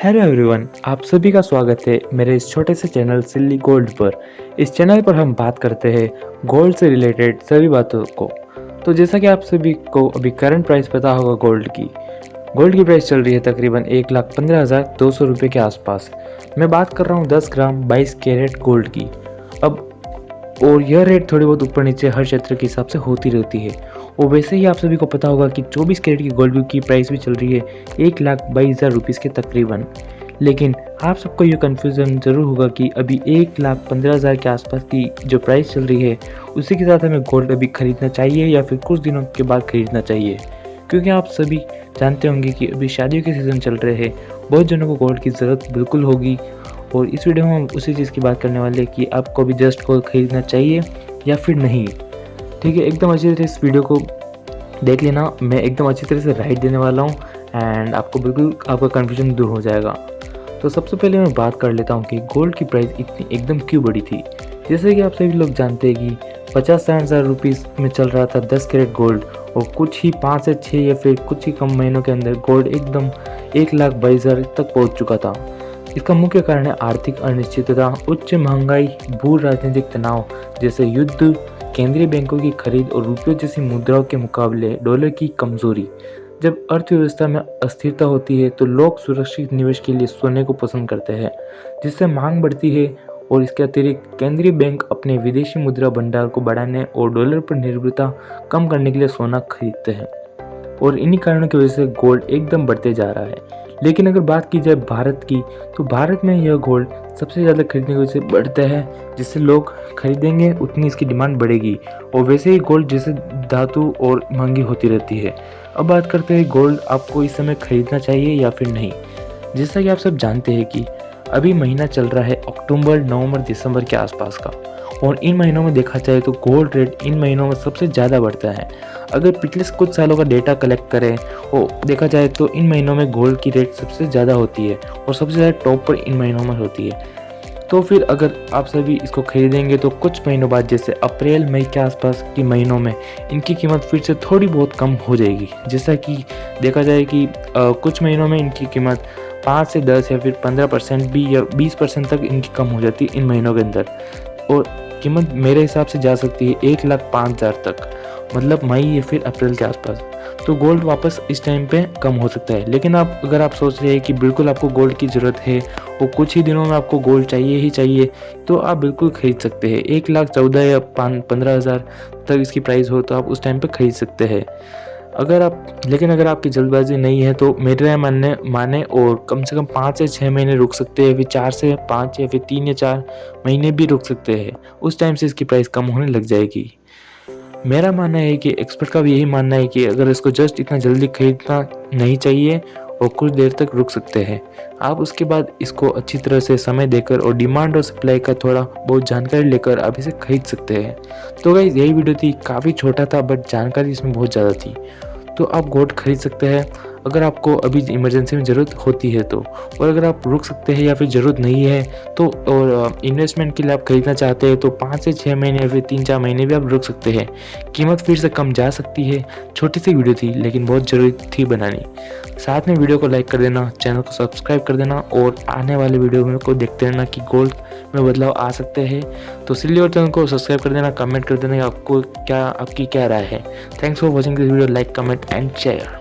Hello everyone, आप सभी का स्वागत है मेरे इस छोटे से चैनल सिल्ली गोल्ड पर। इस चैनल पर हम बात करते हैं गोल्ड से रिलेटेड सभी बातों को। तो जैसा कि आप सभी को अभी करंट प्राइस पता होगा गोल्ड की प्राइस चल रही है तकरीबन 1,15,200 रुपये के आसपास। मैं बात कर रहा हूँ 10 ग्राम 22 कैरेट गोल्ड की। अब और यह रेट थोड़ी बहुत ऊपर नीचे हर क्षेत्र के हिसाब से होती रहती है। और वैसे ही आप सभी को पता होगा कि 24 कैरेट की गोल्ड की प्राइस भी चल रही है 1,22,000 रुपीज़ के तकरीबन। लेकिन आप सबको ये कन्फ्यूज़न ज़रूर होगा कि अभी 1,15,000 के आसपास की जो प्राइस चल रही है उसी के साथ हमें गोल्ड अभी ख़रीदना चाहिए या फिर कुछ दिनों के बाद ख़रीदना चाहिए, क्योंकि आप सभी जानते होंगे कि अभी शादियों के सीज़न चल रहे हैं। बहुत जनों को गोल्ड की ज़रूरत बिल्कुल होगी। और इस वीडियो में हम उसी चीज़ की बात करने वाले हैं कि आपको भी जस्ट गोल्ड खरीदना चाहिए या फिर नहीं। ठीक है, एकदम अच्छी तरह से इस वीडियो को देख लेना। मैं एकदम अच्छी तरह से राइट देने वाला हूँ एंड आपको बिल्कुल आपका कन्फ्यूजन दूर हो जाएगा। तो सबसे पहले मैं बात कर लेता हूँ कि गोल्ड की प्राइस इतनी एकदम क्यों बढ़ी थी। जैसे कि आप सभी लोग जानते हैं कि 50-60 हज़ार रुपीज़ में चल रहा था 10 कैरेट गोल्ड, और कुछ ही 5 से 6 या फिर कुछ ही कम महीनों के अंदर गोल्ड एकदम 1,22,000 तक पहुँच चुका था। इसका मुख्य कारण है आर्थिक अनिश्चितता, उच्च महंगाई, भू राजनीतिक तनाव जैसे युद्ध, केंद्रीय बैंकों की खरीद और रुपये जैसी मुद्राओं के मुकाबले डॉलर की कमजोरी। जब अर्थव्यवस्था में अस्थिरता होती है तो लोग सुरक्षित निवेश के लिए सोने को पसंद करते हैं, जिससे मांग बढ़ती है। और इसके अतिरिक्त केंद्रीय बैंक अपने विदेशी मुद्रा भंडार को बढ़ाने और डॉलर पर निर्भरता कम करने के लिए सोना खरीदते हैं। और इन्हीं कारणों की वजह से गोल्ड एकदम बढ़ते जा रहा है। लेकिन अगर बात की जाए भारत की, तो भारत में यह गोल्ड सबसे ज़्यादा खरीदने की वजह से बढ़ता है, जिससे लोग खरीदेंगे उतनी इसकी डिमांड बढ़ेगी। और वैसे ही गोल्ड जैसे धातु और महंगी होती रहती है। अब बात करते हैं गोल्ड आपको इस समय खरीदना चाहिए या फिर नहीं। जैसा कि आप सब जानते हैं कि अभी महीना चल रहा है अक्टूबर, नवंबर, दिसंबर के आसपास का, और इन महीनों में देखा जाए तो गोल्ड रेट इन महीनों में सबसे ज़्यादा बढ़ता है। अगर पिछले कुछ सालों का डेटा कलेक्ट करें और देखा जाए तो इन महीनों में गोल्ड की रेट सबसे ज़्यादा होती है और सबसे ज़्यादा टॉप पर इन महीनों में होती है। तो फिर अगर आप सभी इसको खरीदेंगे तो कुछ महीनों बाद जैसे अप्रैल मई के आसपास के महीनों में इनकी कीमत फिर से थोड़ी बहुत कम हो जाएगी। जैसा कि देखा जाए कि कुछ महीनों में इनकी कीमत 5 से 10 या फिर 15% भी या 20% तक इनकी कम हो जाती है इन महीनों के अंदर। और कीमत मेरे हिसाब से जा सकती है 1,05,000 तक, मतलब मई या फिर अप्रैल के आसपास। तो गोल्ड वापस इस टाइम पे कम हो सकता है। लेकिन अगर आप सोच रहे हैं कि बिल्कुल आपको गोल्ड की ज़रूरत है और कुछ ही दिनों में आपको गोल्ड चाहिए ही चाहिए, तो आप बिल्कुल खरीद सकते हैं। 1,14,000 या 15,000 तक इसकी प्राइस हो तो आप उस टाइम पे खरीद सकते हैं। लेकिन अगर आपकी जल्दबाजी नहीं है तो मेरे माने और कम से कम 5 से 6 महीने रुक सकते हैं, फिर 4 से 5 या फिर 3 या 4 महीने भी रुक सकते हैं। उस टाइम से इसकी प्राइस कम होने लग जाएगी। मेरा मानना है कि एक्सपर्ट का भी यही मानना है कि अगर इसको जस्ट इतना जल्दी खरीदना नहीं चाहिए और कुछ देर तक रुक सकते हैं। आप उसके बाद इसको अच्छी तरह से समय देकर और डिमांड और सप्लाई का थोड़ा बहुत जानकारी लेकर आप इसे खरीद सकते हैं। तो गाइस, यही वीडियो थी, काफ़ी छोटा था बट जानकारी इसमें बहुत ज़्यादा थी। तो आप गोल्ड खरीद सकते हैं अगर आपको अभी इमरजेंसी में ज़रूरत होती है तो। और अगर आप रुक सकते हैं या फिर ज़रूरत नहीं है तो, और इन्वेस्टमेंट के लिए आप खरीदना चाहते हैं तो 5 से 6 महीने या फिर 3-4 महीने भी आप रुक सकते हैं। कीमत फिर से कम जा सकती है। छोटी सी वीडियो थी लेकिन बहुत ज़रूरी थी बनानी। साथ में वीडियो को लाइक कर देना, चैनल को सब्सक्राइब कर देना और आने वाले वीडियो में को देखते रहना कि गोल्ड में बदलाव आ सकते हैं। तो इसलिए और चैनल को सब्सक्राइब कर देना, कमेंट कर देना आपकी क्या राय है। Thanks for watching this video, like, comment and share.